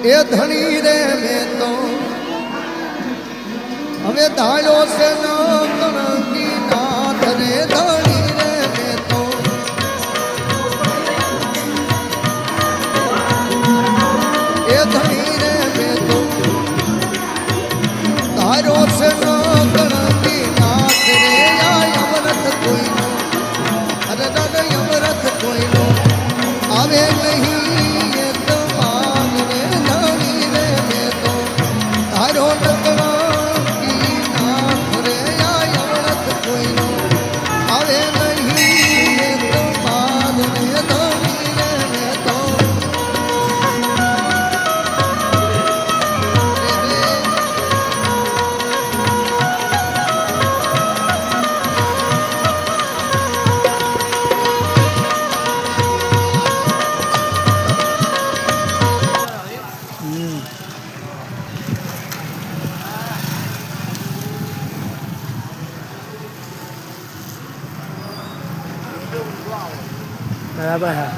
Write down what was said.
એ ધણી રે મેં તો હવે ધાડ્યો છે નકી નાથ રે ધણી રે મેં તો એ ધણી રે મેં તો ધાર્યો છે નકી નાથ રે આ અમરત કોઈનો અરે દાદા અમરત કોઈનો આવે નહીં એ તો માન રે ધણી રે મેં તો ધાર્યો નકી નાથ રે આ અમરત કોઈનો આવે નહીં એ તો માન રે ધણી રે મેં તો બરાબર હા